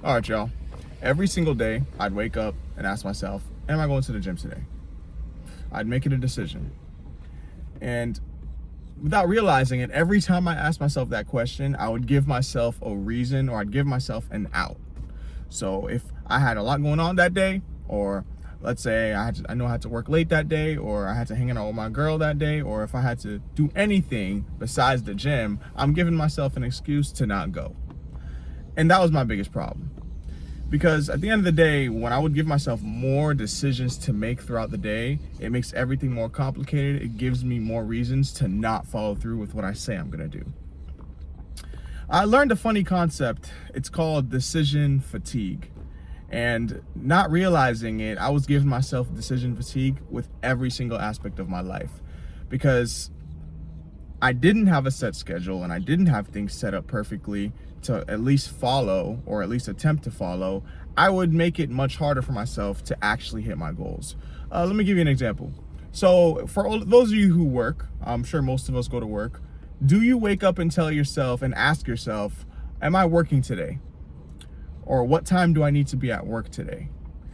All right, y'all. Every single day, I'd wake up and ask myself, am I going to the gym today? I'd make it a decision. And without realizing it, every time I asked myself that question, I would give myself a reason, or I'd give myself an out. So if I had a lot going on that day, or let's say I know I had to work late that day, or I had to hang out with my girl that day, or if I had to do anything besides the gym, I'm giving myself an excuse to not go. And that was my biggest problem. Because at the end of the day, when I would give myself more decisions to make throughout the day, it makes everything more complicated. It gives me more reasons to not follow through with what I say I'm gonna do. I learned a funny concept. It's called decision fatigue. And not realizing it, I was giving myself decision fatigue with every single aspect of my life. Because I didn't have a set schedule and I didn't have things set up perfectly to at least follow, or at least attempt to follow. I would make it much harder for myself to actually hit my goals. Let me give you an example. So for all those of you who work, I'm sure most of us go to work. Do you wake up and tell yourself and ask yourself, am I working today? Or what time do I need to be at work today?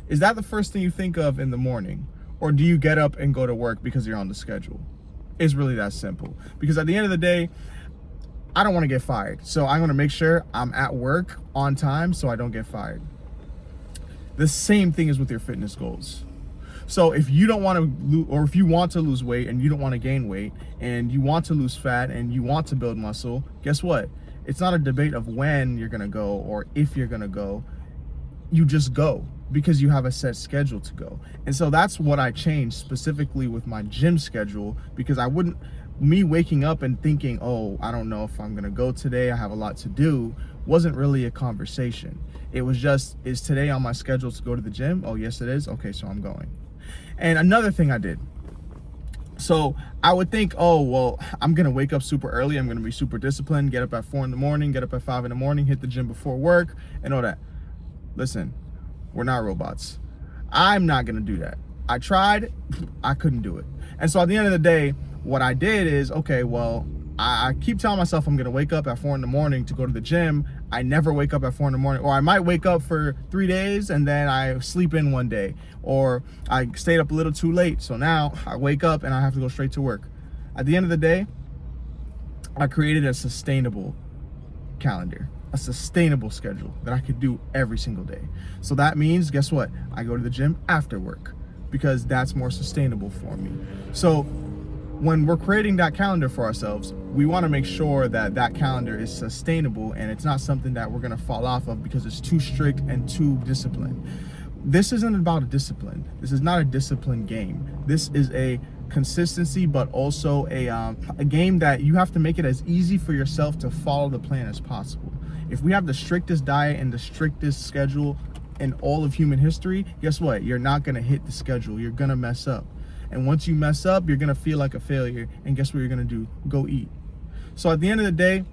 Is that the first thing you think of in the morning? Or do you get up and go to work because you're on the schedule? It's really that simple. Because at the end of the day, I don't want to get fired. So I'm going to make sure I'm at work on time so I don't get fired. The same thing is with your fitness goals. So if you don't want to, or if you want to lose weight and you don't want to gain weight, and you want to lose fat and you want to build muscle, guess what? It's not a debate of when you're going to go or if you're going to go. You just go because you have a set schedule to go. And so that's what I changed specifically with my gym schedule, because me waking up and thinking, oh, I don't know if I'm gonna go today, I have a lot to do, wasn't really a conversation. It was just, is today on my schedule to go to the gym? Oh, yes it is. Okay, so I'm going. And another thing I did, so I would think, oh, well, I'm gonna wake up super early, I'm gonna be super disciplined, get up at 4 in the morning, get up at 5 in the morning, hit the gym before work, and all that. Listen, we're not robots. I'm not gonna do that. I tried, I couldn't do it. And so at the end of the day, what I did is, okay, well, I keep telling myself I'm gonna wake up at 4 in the morning to go to the gym. I never wake up at 4 in the morning, or I might wake up for 3 days and then I sleep in one day, or I stayed up a little too late. So now I wake up and I have to go straight to work. At the end of the day, I created a sustainable calendar, a sustainable schedule that I could do every single day. So that means, guess what? I go to the gym after work because that's more sustainable for me. So when we're creating that calendar for ourselves, we want to make sure that that calendar is sustainable and it's not something that we're going to fall off of because it's too strict and too disciplined. This isn't about a discipline. This is not a discipline game. This is a consistency, but also a game that you have to make it as easy for yourself to follow the plan as possible. If we have the strictest diet and the strictest schedule in all of human history, guess what? You're not going to hit the schedule. You're going to mess up. And once you mess up, you're gonna feel like a failure. And guess what you're gonna do? Go eat. So at the end of the day,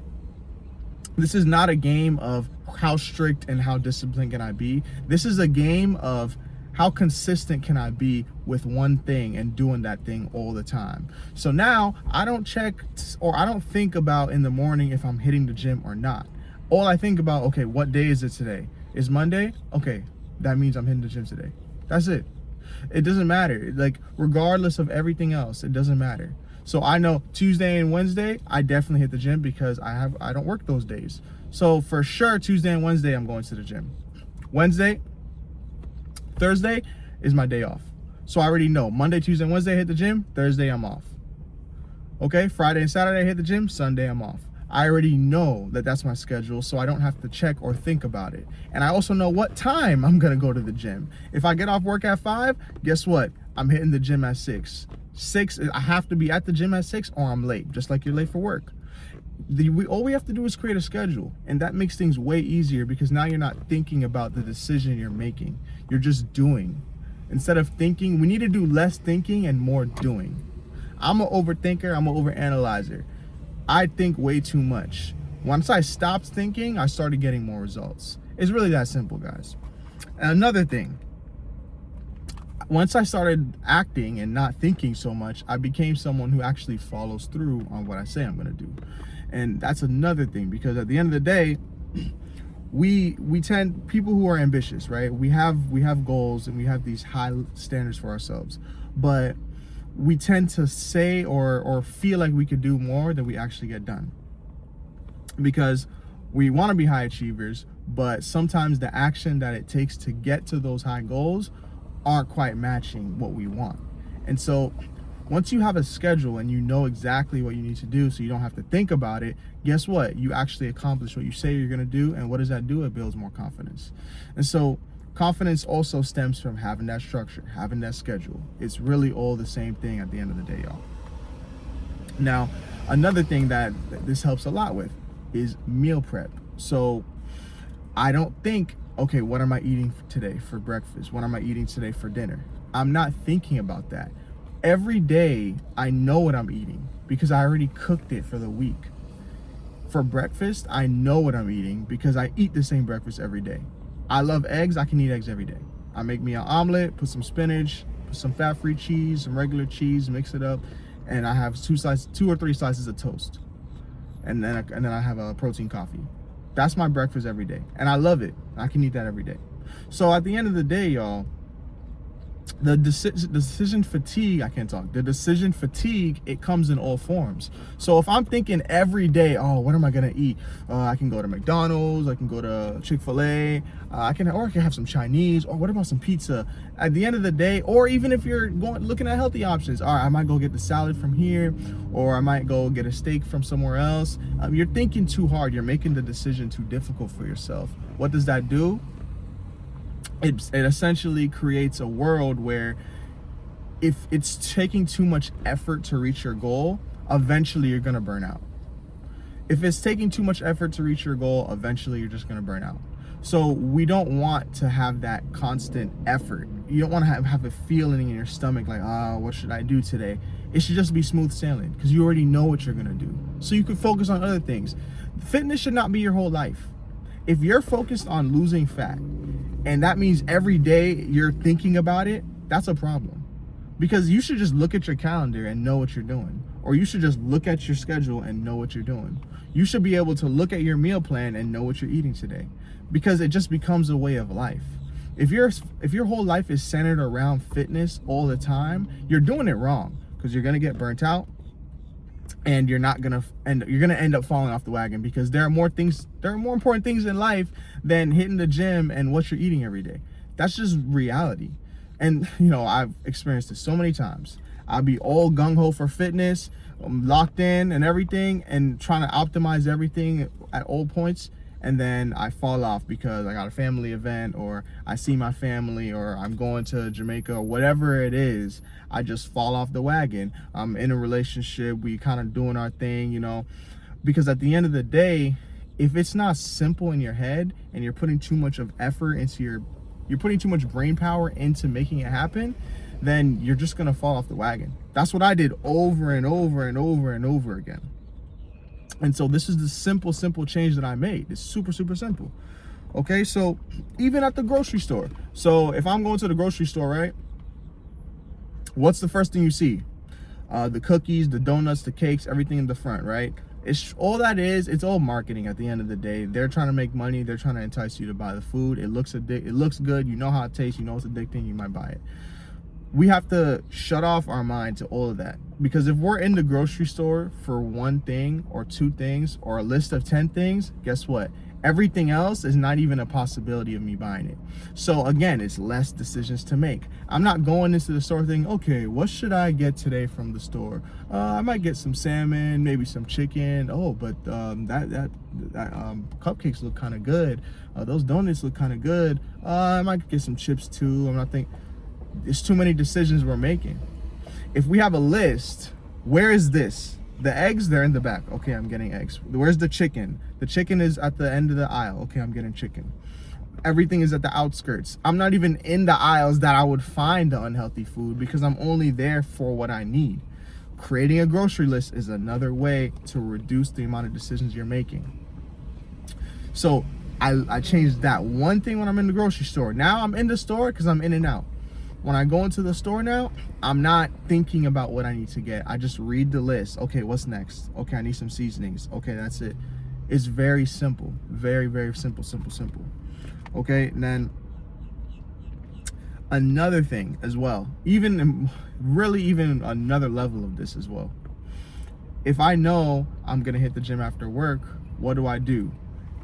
this is not a game of how strict and how disciplined can I be. This is a game of how consistent can I be with one thing and doing that thing all the time. So now I don't check, or I don't think about in the morning if I'm hitting the gym or not. All I think about, okay, what day is it today? Is Monday? Okay, that means I'm hitting the gym today. That's it. It doesn't matter. Like, regardless of everything else, it doesn't matter. So I know Tuesday and Wednesday, I definitely hit the gym because I don't work those days. So for sure, Tuesday and Wednesday, I'm going to the gym. Thursday is my day off. So I already know Monday, Tuesday, and Wednesday I hit the gym. Thursday, I'm off. Okay, Friday and Saturday I hit the gym. Sunday, I'm off. I already know that that's my schedule, so I don't have to check or think about it. And I also know what time I'm gonna go to the gym. If I get off work at 5, guess what? I'm hitting the gym at 6. I have to be at the gym at 6 or I'm late, just like you're late for work. All we have to do is create a schedule, and that makes things way easier because now you're not thinking about the decision you're making. You're just doing. Instead of thinking, we need to do less thinking and more doing. I'm an overthinker, I'm an overanalyzer. I think way too much. Once I stopped thinking, I started getting more results. It's really that simple, guys. And another thing, once I started acting and not thinking so much, I became someone who actually follows through on what I say I'm gonna do. And that's another thing, because at the end of the day, we tend, people who are ambitious, right? We have goals and we have these high standards for ourselves, but we tend to say or feel like we could do more than we actually get done, because we want to be high achievers, but sometimes the action that it takes to get to those high goals aren't quite matching what we want. And so once you have a schedule and you know exactly what you need to do, so you don't have to think about it, guess what? You actually accomplish what you say you're going to do. And what does that do? It builds more confidence. And so confidence also stems from having that structure, having that schedule. It's really all the same thing at the end of the day, y'all. Now, another thing that this helps a lot with is meal prep. So I don't think, okay, what am I eating today for breakfast? What am I eating today for dinner? I'm not thinking about that. Every day I know what I'm eating because I already cooked it for the week. For breakfast, I know what I'm eating because I eat the same breakfast every day. I love eggs. I can eat eggs every day. I make me an omelet, put some spinach, put some fat-free cheese, some regular cheese, mix it up, and I have 2 or 3 slices of toast. And then I have a protein coffee. That's my breakfast every day. And I love it. I can eat that every day. So at the end of the day, y'all, the decision fatigue, the decision fatigue, it comes in all forms. So if I'm thinking every day, oh, what am I gonna eat? I can go to McDonald's, I can go to Chick-fil-A, I can have some Chinese, or what about some pizza? At the end of the day, or even if you're looking at healthy options, all right, I might go get the salad from here, or I might go get a steak from somewhere else. You're thinking too hard. You're making the decision too difficult for yourself. What does that do? It essentially creates a world where if it's taking too much effort to reach your goal, eventually you're going to burn out. If it's taking too much effort to reach your goal, eventually you're just going to burn out. So we don't want to have that constant effort. You don't want to have a feeling in your stomach like, what should I do today? It should just be smooth sailing because you already know what you're going to do. So you can focus on other things. Fitness should not be your whole life. If you're focused on losing fat, and that means every day you're thinking about it, that's a problem. Because you should just look at your calendar and know what you're doing. Or you should just look at your schedule and know what you're doing. You should be able to look at your meal plan and know what you're eating today. Because it just becomes a way of life. If your whole life is centered around fitness all the time, you're doing it wrong. Because you're gonna get burnt out. And you're gonna end up falling off the wagon, because there are more important things in life than hitting the gym and what you're eating every day. That's just reality. And I've experienced this so many times. I'll be all gung-ho for fitness, locked in and everything, and trying to optimize everything at all points, and then I fall off because I got a family event, or I see my family, or I'm going to Jamaica, or whatever it is. I just fall off the wagon. I'm in a relationship, we kind of doing our thing, because at the end of the day, if it's not simple in your head and you're putting too much of effort into you're putting too much brain power into making it happen, then you're just gonna fall off the wagon. That's what I did over and over and over and over again. And so this is the simple change that I made. It's super simple. Okay, so even at the grocery store. So if I'm going to the grocery store, right? What's the first thing you see? The cookies, the donuts, the cakes, everything in the front, right? It's all marketing at the end of the day. They're trying to make money. They're trying to entice you to buy the food. It looks good. You know how it tastes. You know it's addicting. You might buy it. We have to shut off our mind to all of that, because if we're in the grocery store for one thing or 2 things or a list of 10 things, guess what? Everything else is not even a possibility of me buying it. So again, it's less decisions to make. I'm not going into the store thinking, okay, what should I get today from the store? I might get some salmon, maybe some chicken. Oh, but that cupcakes look kind of good. Those donuts look kind of good. I might get some chips too. I'm not thinking. It's too many decisions we're making. If we have a list, where is this? The eggs, they're in the back. Okay, I'm getting eggs. Where's the chicken? The chicken is at the end of the aisle. Okay, I'm getting chicken. Everything is at the outskirts. I'm not even in the aisles that I would find the unhealthy food, because I'm only there for what I need. Creating a grocery list is another way to reduce the amount of decisions you're making. So I changed that one thing when I'm in the grocery store. Now I'm in the store because I'm in and out. When I go into the store now, I'm not thinking about what I need to get. I just read the list. Okay, what's next? Okay, I need some seasonings. Okay, that's it. It's very simple, very, very simple. Okay, and then another thing as well, even another level of this as well. If I know I'm gonna hit the gym after work, what do?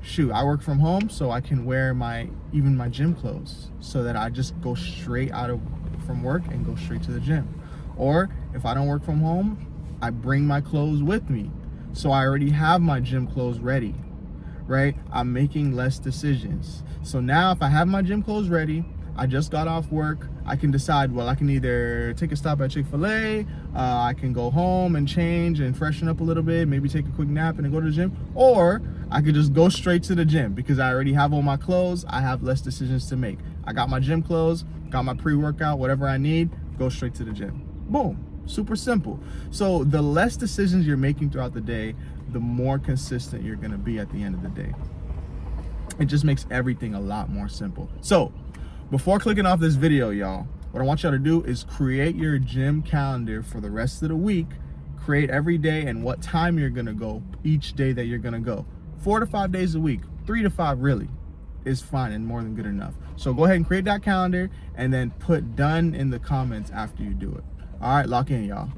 Shoot, I work from home, so I can wear my gym clothes, so that I just go straight from work and go straight to the gym. Or if I don't work from home, I bring my clothes with me, so I already have my gym clothes ready, right? I'm making less decisions. So now if I have my gym clothes ready, I just got off work, I can decide, well, I can either take a stop at Chick-fil-A, I can go home and change and freshen up a little bit, maybe take a quick nap and then go to the gym, or I could just go straight to the gym because I already have all my clothes. I have less decisions to make. I got my gym clothes, got my pre-workout, whatever I need, go straight to the gym. Boom. Super simple. So the less decisions you're making throughout the day, the more consistent you're gonna be at the end of the day. It just makes everything a lot more simple. So before clicking off this video, y'all, what I want y'all to do is create your gym calendar for the rest of the week. Create every day and what time you're gonna go each day that you're gonna go. 4 to 5 days a week, 3 to 5 really is fine and more than good enough. So go ahead and create that calendar and then put done in the comments after you do it. All right, lock in, y'all.